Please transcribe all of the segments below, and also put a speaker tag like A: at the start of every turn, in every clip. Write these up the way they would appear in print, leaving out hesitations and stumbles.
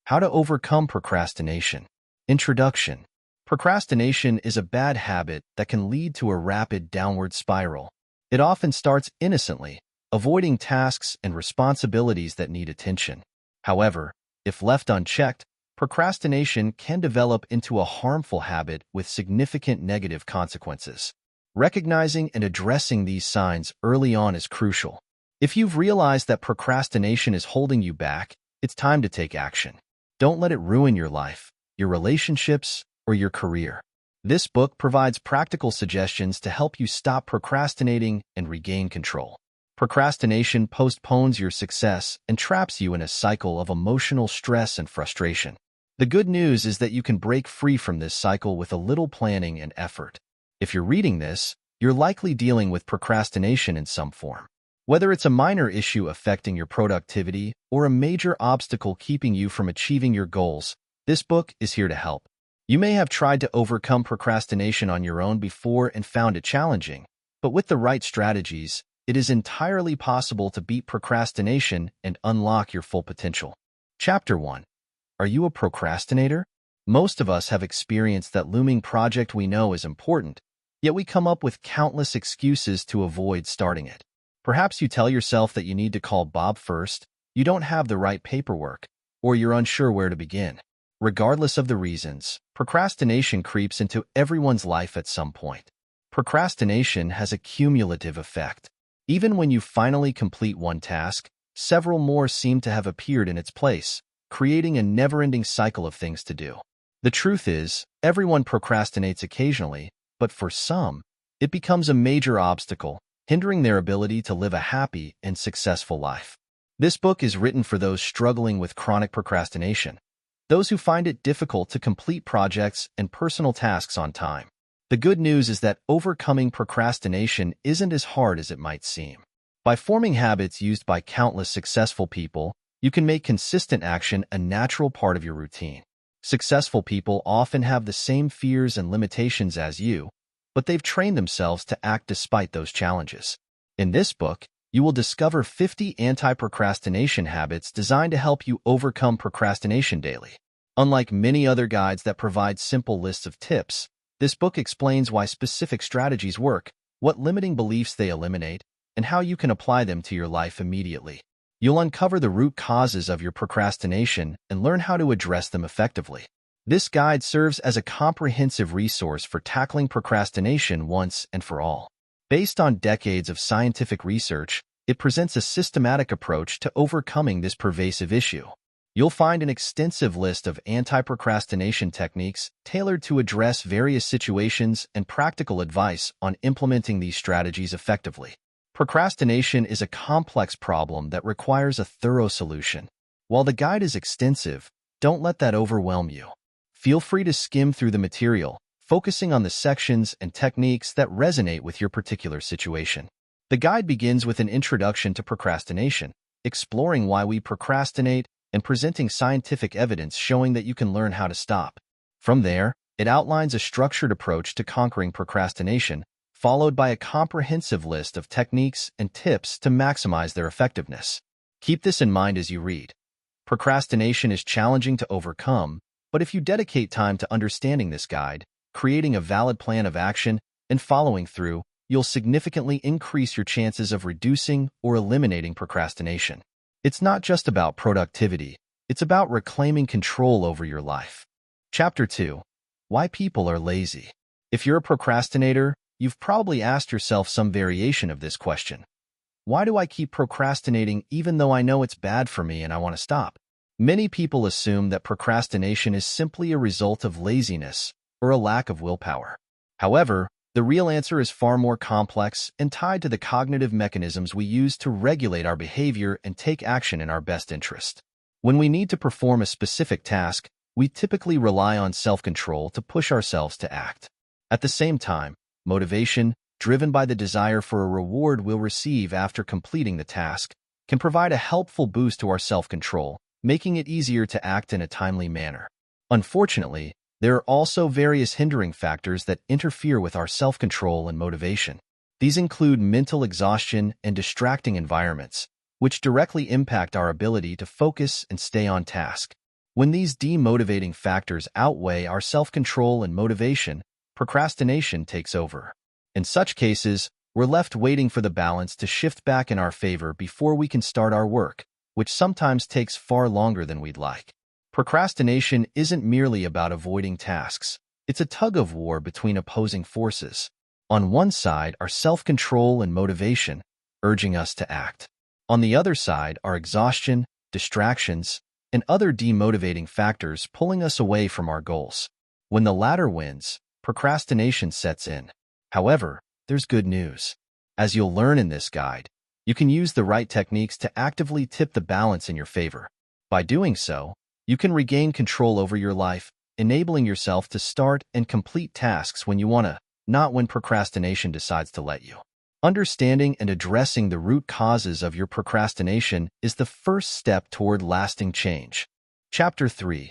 A: How to overcome procrastination. Introduction. Procrastination is a bad habit that can lead to a rapid downward spiral. It often starts innocently, avoiding tasks and responsibilities that need attention. However, if left unchecked, procrastination can develop into a harmful habit with significant negative consequences. Recognizing and addressing these signs early on is crucial. If you've realized that procrastination is holding you back, it's time to take action. Don't let it ruin your life, your relationships, or your career. This book provides practical suggestions to help you stop procrastinating and regain control. Procrastination postpones your success and traps you in a cycle of emotional stress and frustration. The good news is that you can break free from this cycle with a little planning and effort. If you're reading this, you're likely dealing with procrastination in some form. Whether it's a minor issue affecting your productivity or a major obstacle keeping you from achieving your goals, this book is here to help. You may have tried to overcome procrastination on your own before and found it challenging, but with the right strategies, it is entirely possible to beat procrastination and unlock your full potential. Chapter 1. Are you a procrastinator? Most of us have experienced that looming project we know is important, yet we come up with countless excuses to avoid starting it. Perhaps you tell yourself that you need to call Bob first, you don't have the right paperwork, or you're unsure where to begin. Regardless of the reasons, procrastination creeps into everyone's life at some point. Procrastination has a cumulative effect. Even when you finally complete one task, several more seem to have appeared in its place, creating a never-ending cycle of things to do. The truth is, everyone procrastinates occasionally, but for some, it becomes a major obstacle, hindering their ability to live a happy and successful life. This book is written for those struggling with chronic procrastination, those who find it difficult to complete projects and personal tasks on time. The good news is that overcoming procrastination isn't as hard as it might seem. By forming habits used by countless successful people, you can make consistent action a natural part of your routine. Successful people often have the same fears and limitations as you, but they've trained themselves to act despite those challenges. In this book, you will discover 50 anti-procrastination habits designed to help you overcome procrastination daily. Unlike many other guides that provide simple lists of tips, this book explains why specific strategies work, what limiting beliefs they eliminate, and how you can apply them to your life immediately. You'll uncover the root causes of your procrastination and learn how to address them effectively. This guide serves as a comprehensive resource for tackling procrastination once and for all. Based on decades of scientific research, it presents a systematic approach to overcoming this pervasive issue. You'll find an extensive list of anti-procrastination techniques tailored to address various situations and practical advice on implementing these strategies effectively. Procrastination is a complex problem that requires a thorough solution. While the guide is extensive, don't let that overwhelm you. Feel free to skim through the material, focusing on the sections and techniques that resonate with your particular situation. The guide begins with an introduction to procrastination, exploring why we procrastinate and presenting scientific evidence showing that you can learn how to stop. From there, it outlines a structured approach to conquering procrastination, followed by a comprehensive list of techniques and tips to maximize their effectiveness. Keep this in mind as you read. Procrastination is challenging to overcome, but if you dedicate time to understanding this guide, creating a valid plan of action, and following through, you'll significantly increase your chances of reducing or eliminating procrastination. It's not just about productivity, it's about reclaiming control over your life. Chapter 2. Why people are lazy. If you're a procrastinator, you've probably asked yourself some variation of this question. Why do I keep procrastinating even though I know it's bad for me and I want to stop? Many people assume that procrastination is simply a result of laziness or a lack of willpower. However, the real answer is far more complex and tied to the cognitive mechanisms we use to regulate our behavior and take action in our best interest. When we need to perform a specific task, we typically rely on self-control to push ourselves to act. At the same time, motivation, driven by the desire for a reward we'll receive after completing the task, can provide a helpful boost to our self-control, making it easier to act in a timely manner. Unfortunately, there are also various hindering factors that interfere with our self-control and motivation. These include mental exhaustion and distracting environments, which directly impact our ability to focus and stay on task. When these demotivating factors outweigh our self-control and motivation, procrastination takes over. In such cases, we're left waiting for the balance to shift back in our favor before we can start our work, which sometimes takes far longer than we'd like. Procrastination isn't merely about avoiding tasks. It's a tug-of-war between opposing forces. On one side are self-control and motivation, urging us to act. On the other side are exhaustion, distractions, and other demotivating factors pulling us away from our goals. When the latter wins, procrastination sets in. However, there's good news. As you'll learn in this guide, you can use the right techniques to actively tip the balance in your favor. By doing so, you can regain control over your life, enabling yourself to start and complete tasks when you want to, not when procrastination decides to let you. Understanding and addressing the root causes of your procrastination is the first step toward lasting change. Chapter 3.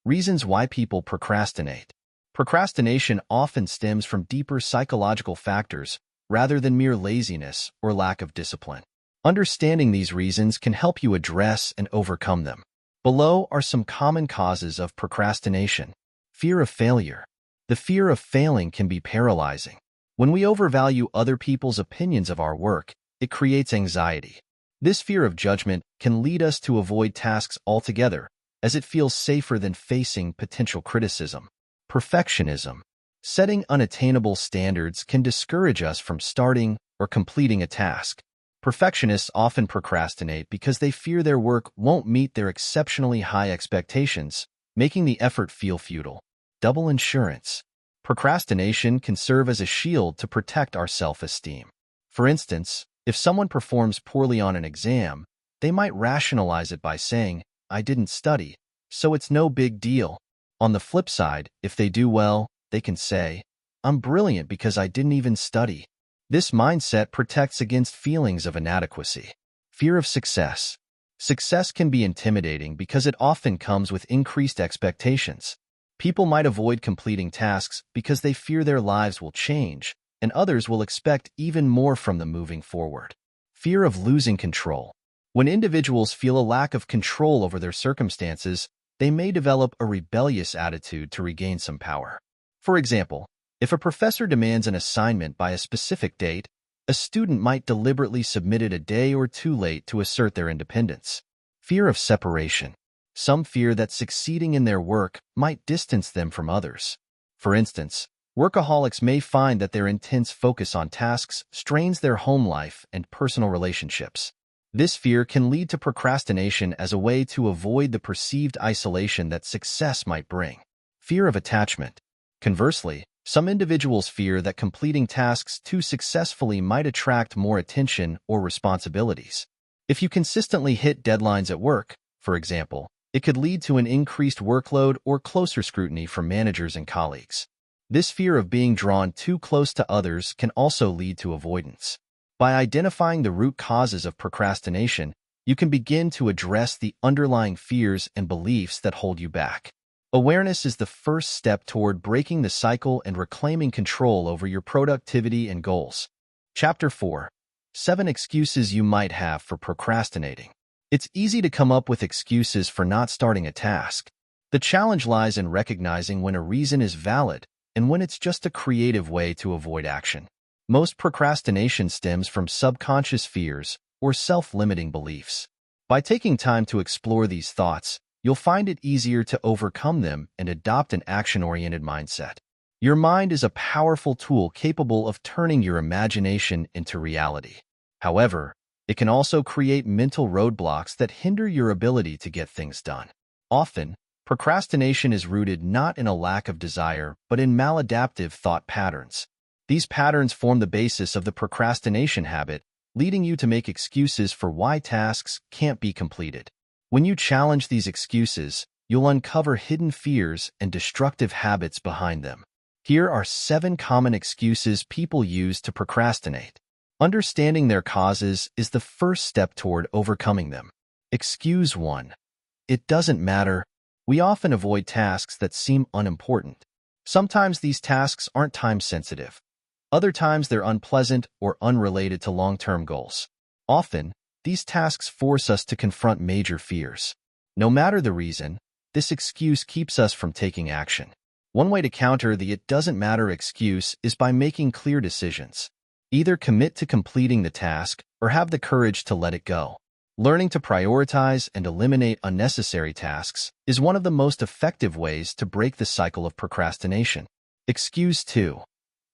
A: Reasons why people procrastinate. Procrastination often stems from deeper psychological factors rather than mere laziness or lack of discipline. Understanding these reasons can help you address and overcome them. Below are some common causes of procrastination. Fear of failure. The fear of failing can be paralyzing. When we overvalue other people's opinions of our work, it creates anxiety. This fear of judgment can lead us to avoid tasks altogether, as it feels safer than facing potential criticism. Perfectionism. Setting unattainable standards can discourage us from starting or completing a task. Perfectionists often procrastinate because they fear their work won't meet their exceptionally high expectations, making the effort feel futile. Double insurance. Procrastination can serve as a shield to protect our self-esteem. For instance, if someone performs poorly on an exam, they might rationalize it by saying, "I didn't study, so it's no big deal." On the flip side, if they do well, they can say, "I'm brilliant because I didn't even study." This mindset protects against feelings of inadequacy. Fear of success. Success can be intimidating because it often comes with increased expectations. People might avoid completing tasks because they fear their lives will change, and others will expect even more from them moving forward. Fear of losing control. When individuals feel a lack of control over their circumstances, they may develop a rebellious attitude to regain some power. For example, if a professor demands an assignment by a specific date, a student might deliberately submit it a day or two late to assert their independence. Fear of separation. Some fear that succeeding in their work might distance them from others. For instance, workaholics may find that their intense focus on tasks strains their home life and personal relationships. This fear can lead to procrastination as a way to avoid the perceived isolation that success might bring. Fear of attachment. Conversely, some individuals fear that completing tasks too successfully might attract more attention or responsibilities. If you consistently hit deadlines at work, for example, it could lead to an increased workload or closer scrutiny from managers and colleagues. This fear of being drawn too close to others can also lead to avoidance. By identifying the root causes of procrastination, you can begin to address the underlying fears and beliefs that hold you back. Awareness is the first step toward breaking the cycle and reclaiming control over your productivity and goals. Chapter 4. 7 excuses you might have for procrastinating. It's easy to come up with excuses for not starting a task. The challenge lies in recognizing when a reason is valid and when it's just a creative way to avoid action. Most procrastination stems from subconscious fears or self-limiting beliefs. By taking time to explore these thoughts, you'll find it easier to overcome them and adopt an action-oriented mindset. Your mind is a powerful tool capable of turning your imagination into reality. However, it can also create mental roadblocks that hinder your ability to get things done. Often, procrastination is rooted not in a lack of desire, but in maladaptive thought patterns. These patterns form the basis of the procrastination habit, leading you to make excuses for why tasks can't be completed. When you challenge these excuses, you'll uncover hidden fears and destructive habits behind them. Here are 7 common excuses people use to procrastinate. Understanding their causes is the first step toward overcoming them. Excuse 1. It doesn't matter. We often avoid tasks that seem unimportant. Sometimes these tasks aren't time-sensitive. Other times they're unpleasant or unrelated to long-term goals. Often, these tasks force us to confront major fears. No matter the reason, this excuse keeps us from taking action. One way to counter the "it doesn't matter" excuse is by making clear decisions. Either commit to completing the task or have the courage to let it go. Learning to prioritize and eliminate unnecessary tasks is one of the most effective ways to break the cycle of procrastination. Excuse 2.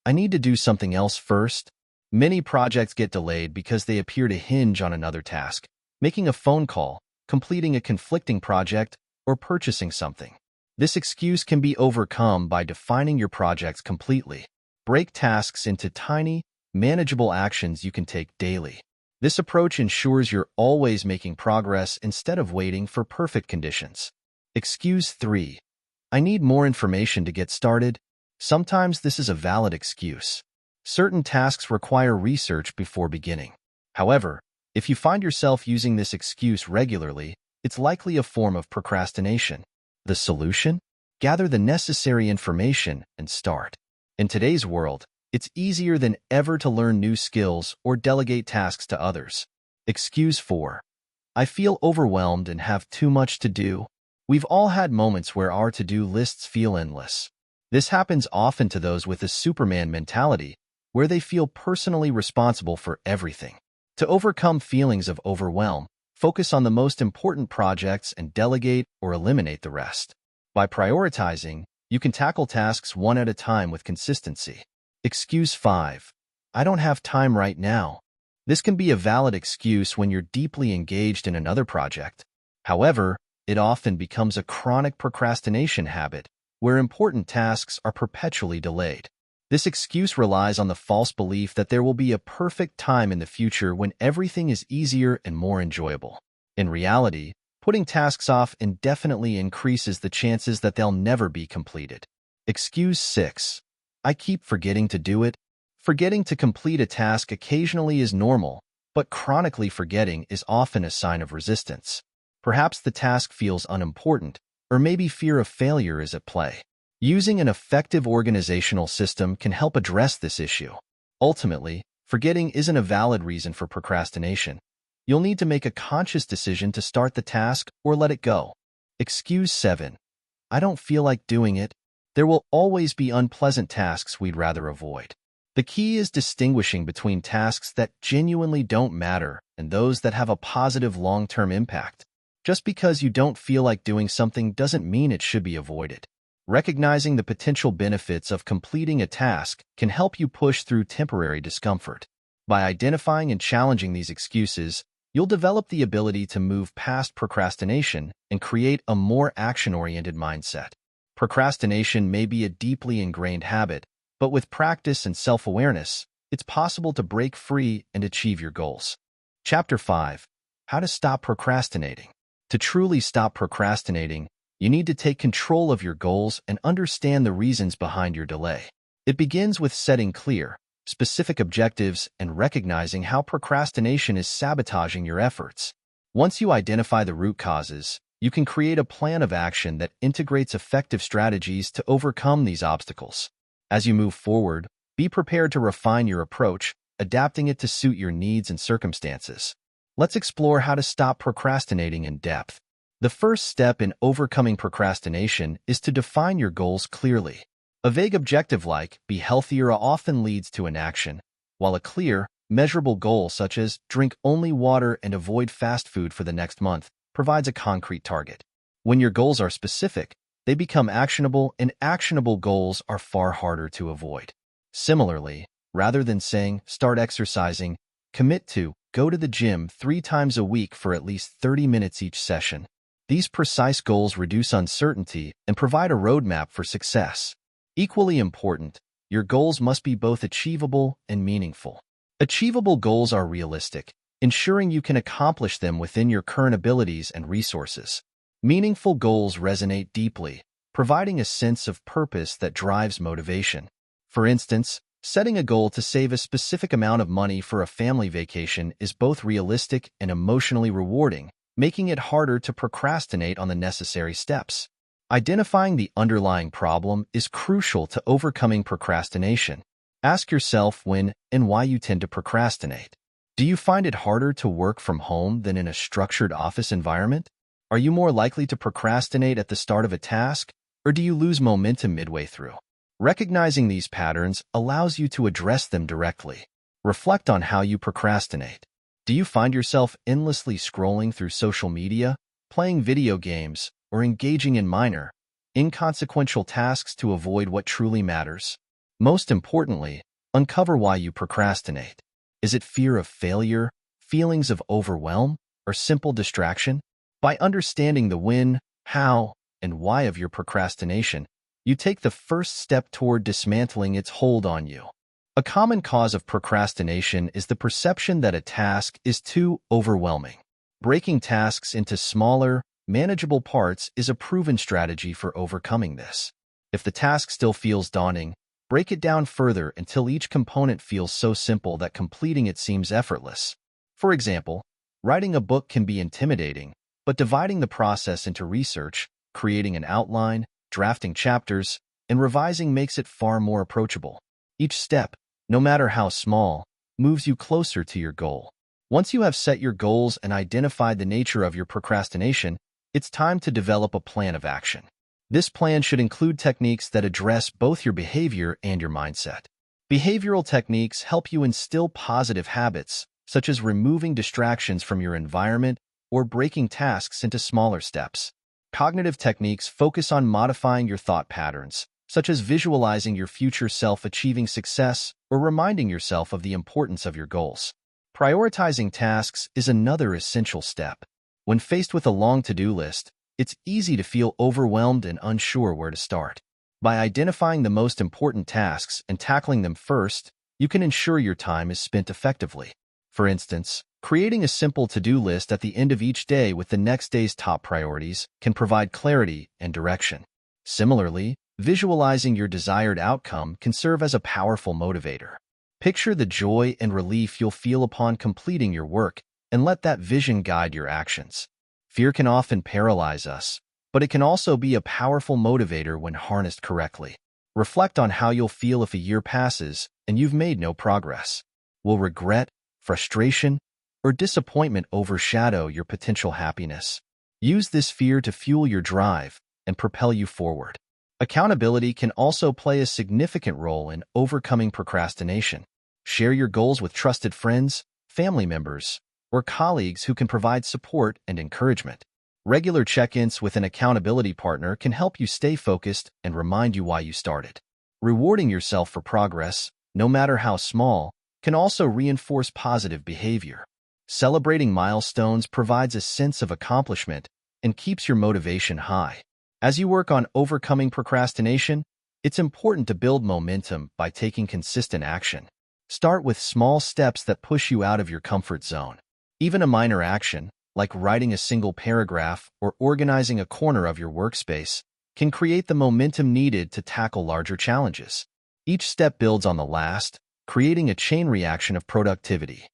A: I need to do something else first. Many projects get delayed because they appear to hinge on another task, making a phone call, completing a conflicting project, or purchasing something. This excuse can be overcome by defining your projects completely. Break tasks into tiny, manageable actions you can take daily. This approach ensures you're always making progress instead of waiting for perfect conditions. Excuse 3. I need more information to get started. Sometimes this is a valid excuse. Certain tasks require research before beginning. However, if you find yourself using this excuse regularly, it's likely a form of procrastination. The solution? Gather the necessary information and start. In today's world, it's easier than ever to learn new skills or delegate tasks to others. Excuse 4. I feel overwhelmed and have too much to do. We've all had moments where our to-do lists feel endless. This happens often to those with a Superman mentality, where they feel personally responsible for everything. To overcome feelings of overwhelm, focus on the most important projects and delegate or eliminate the rest. By prioritizing, you can tackle tasks one at a time with consistency. Excuse 5. I don't have time right now. This can be a valid excuse when you're deeply engaged in another project. However, it often becomes a chronic procrastination habit where important tasks are perpetually delayed. This excuse relies on the false belief that there will be a perfect time in the future when everything is easier and more enjoyable. In reality, putting tasks off indefinitely increases the chances that they'll never be completed. Excuse 6. I keep forgetting to do it. Forgetting to complete a task occasionally is normal, but chronically forgetting is often a sign of resistance. Perhaps the task feels unimportant, or maybe fear of failure is at play. Using an effective organizational system can help address this issue. Ultimately, forgetting isn't a valid reason for procrastination. You'll need to make a conscious decision to start the task or let it go. Excuse 7. I don't feel like doing it. There will always be unpleasant tasks we'd rather avoid. The key is distinguishing between tasks that genuinely don't matter and those that have a positive long-term impact. Just because you don't feel like doing something doesn't mean it should be avoided. Recognizing the potential benefits of completing a task can help you push through temporary discomfort. By identifying and challenging these excuses, you'll develop the ability to move past procrastination and create a more action-oriented mindset. Procrastination may be a deeply ingrained habit, but with practice and self-awareness, it's possible to break free and achieve your goals. Chapter 5. How to stop procrastinating. To truly stop procrastinating, you need to take control of your goals and understand the reasons behind your delay. It begins with setting clear, specific objectives and recognizing how procrastination is sabotaging your efforts. Once you identify the root causes, you can create a plan of action that integrates effective strategies to overcome these obstacles. As you move forward, be prepared to refine your approach, adapting it to suit your needs and circumstances. Let's explore how to stop procrastinating in depth. The first step in overcoming procrastination is to define your goals clearly. A vague objective like "be healthier" often leads to inaction, while a clear, measurable goal such as "drink only water and avoid fast food for the next month" provides a concrete target. When your goals are specific, they become actionable, and actionable goals are far harder to avoid. Similarly, rather than saying "start exercising," commit to "go to the gym 3 times a week for at least 30 minutes each session." These precise goals reduce uncertainty and provide a roadmap for success. Equally important, your goals must be both achievable and meaningful. Achievable goals are realistic, ensuring you can accomplish them within your current abilities and resources. Meaningful goals resonate deeply, providing a sense of purpose that drives motivation. For instance, setting a goal to save a specific amount of money for a family vacation is both realistic and emotionally rewarding, making it harder to procrastinate on the necessary steps. Identifying the underlying problem is crucial to overcoming procrastination. Ask yourself when and why you tend to procrastinate. Do you find it harder to work from home than in a structured office environment? Are you more likely to procrastinate at the start of a task, or do you lose momentum midway through? Recognizing these patterns allows you to address them directly. Reflect on how you procrastinate. Do you find yourself endlessly scrolling through social media, playing video games, or engaging in minor, inconsequential tasks to avoid what truly matters? Most importantly, uncover why you procrastinate. Is it fear of failure, feelings of overwhelm, or simple distraction? By understanding the when, how, and why of your procrastination, you take the first step toward dismantling its hold on you. A common cause of procrastination is the perception that a task is too overwhelming. Breaking tasks into smaller, manageable parts is a proven strategy for overcoming this. If the task still feels daunting, break it down further until each component feels so simple that completing it seems effortless. For example, writing a book can be intimidating, but dividing the process into research, creating an outline, drafting chapters, and revising makes it far more approachable. Each step, no matter how small, moves you closer to your goal. Once you have set your goals and identified the nature of your procrastination, it's time to develop a plan of action. This plan should include techniques that address both your behavior and your mindset. Behavioral techniques help you instill positive habits, such as removing distractions from your environment or breaking tasks into smaller steps. Cognitive techniques focus on modifying your thought patterns, such as visualizing your future self achieving success or reminding yourself of the importance of your goals. Prioritizing tasks is another essential step. When faced with a long to-do list, it's easy to feel overwhelmed and unsure where to start. By identifying the most important tasks and tackling them first, you can ensure your time is spent effectively. For instance, creating a simple to-do list at the end of each day with the next day's top priorities can provide clarity and direction. Similarly, visualizing your desired outcome can serve as a powerful motivator. Picture the joy and relief you'll feel upon completing your work and let that vision guide your actions. Fear can often paralyze us, but it can also be a powerful motivator when harnessed correctly. Reflect on how you'll feel if a year passes and you've made no progress. Will regret, frustration, or disappointment overshadow your potential happiness? Use this fear to fuel your drive and propel you forward. Accountability can also play a significant role in overcoming procrastination. Share your goals with trusted friends, family members, or colleagues who can provide support and encouragement. Regular check-ins with an accountability partner can help you stay focused and remind you why you started. Rewarding yourself for progress, no matter how small, can also reinforce positive behavior. Celebrating milestones provides a sense of accomplishment and keeps your motivation high. As you work on overcoming procrastination, it's important to build momentum by taking consistent action. Start with small steps that push you out of your comfort zone. Even a minor action, like writing a single paragraph or organizing a corner of your workspace, can create the momentum needed to tackle larger challenges. Each step builds on the last, creating a chain reaction of productivity.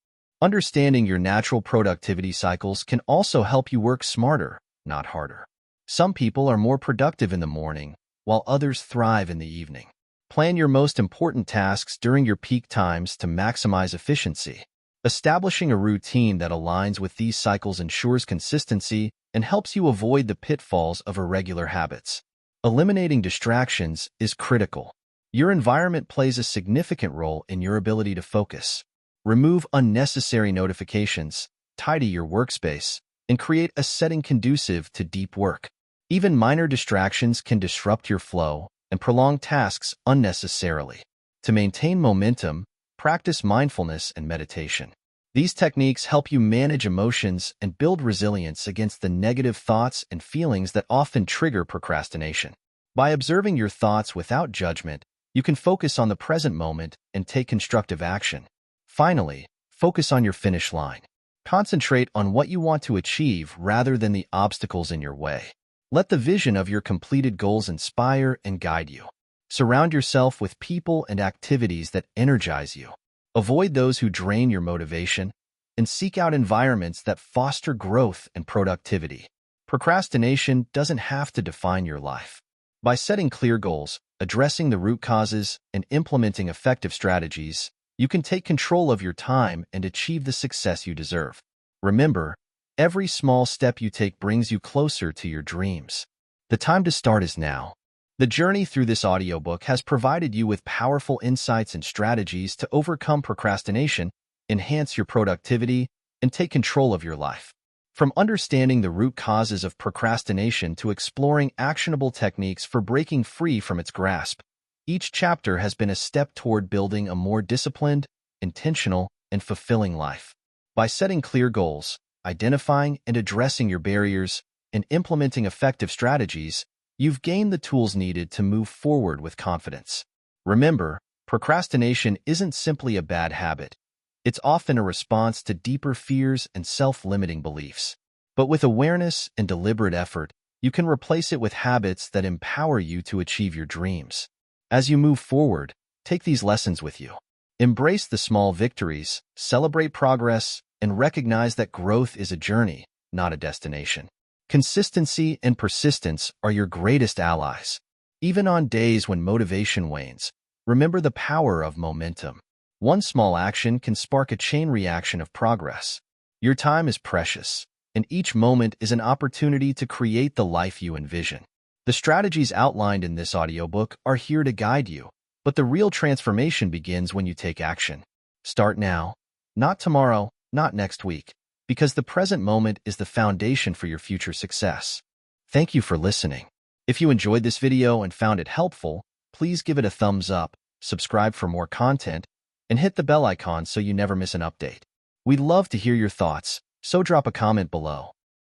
A: Understanding your natural productivity cycles can also help you work smarter, not harder. Some people are more productive in the morning, while others thrive in the evening. Plan your most important tasks during your peak times to maximize efficiency. Establishing a routine that aligns with these cycles ensures consistency and helps you avoid the pitfalls of irregular habits. Eliminating distractions is critical. Your environment plays a significant role in your ability to focus. Remove unnecessary notifications, tidy your workspace, and create a setting conducive to deep work. Even minor distractions can disrupt your flow and prolong tasks unnecessarily. To maintain momentum, practice mindfulness and meditation. These techniques help you manage emotions and build resilience against the negative thoughts and feelings that often trigger procrastination. By observing your thoughts without judgment, you can focus on the present moment and take constructive action. Finally, focus on your finish line. Concentrate on what you want to achieve rather than the obstacles in your way. Let the vision of your completed goals inspire and guide you. Surround yourself with people and activities that energize you. Avoid those who drain your motivation, and seek out environments that foster growth and productivity. Procrastination doesn't have to define your life. By setting clear goals, addressing the root causes, and implementing effective strategies, you can take control of your time and achieve the success you deserve. Remember, Every small step you take brings you closer to your dreams. The time to start is now. The journey through this audiobook has provided you with powerful insights and strategies to overcome procrastination, enhance your productivity, and take control of your life. From understanding the root causes of procrastination to exploring actionable techniques for breaking free from its grasp, each chapter has been a step toward building a more disciplined, intentional, and fulfilling life. By setting clear goals, identifying and addressing your barriers, and implementing effective strategies, you've gained the tools needed to move forward with confidence. Remember, procrastination isn't simply a bad habit. It's often a response to deeper fears and self-limiting beliefs. But with awareness and deliberate effort, you can replace it with habits that empower you to achieve your dreams. As you move forward, take these lessons with you. Embrace the small victories, celebrate progress, and recognize that growth is a journey, not a destination. Consistency and persistence are your greatest allies. Even on days when motivation wanes, remember the power of momentum. One small action can spark a chain reaction of progress. Your time is precious, and each moment is an opportunity to create the life you envision. The strategies outlined in this audiobook are here to guide you, but the real transformation begins when you take action. Start now, not tomorrow, not next week, because the present moment is the foundation for your future success. Thank you for listening. If you enjoyed this video and found it helpful, please give it a thumbs up, subscribe for more content, and hit the bell icon so you never miss an update. We'd love to hear your thoughts, so drop a comment below.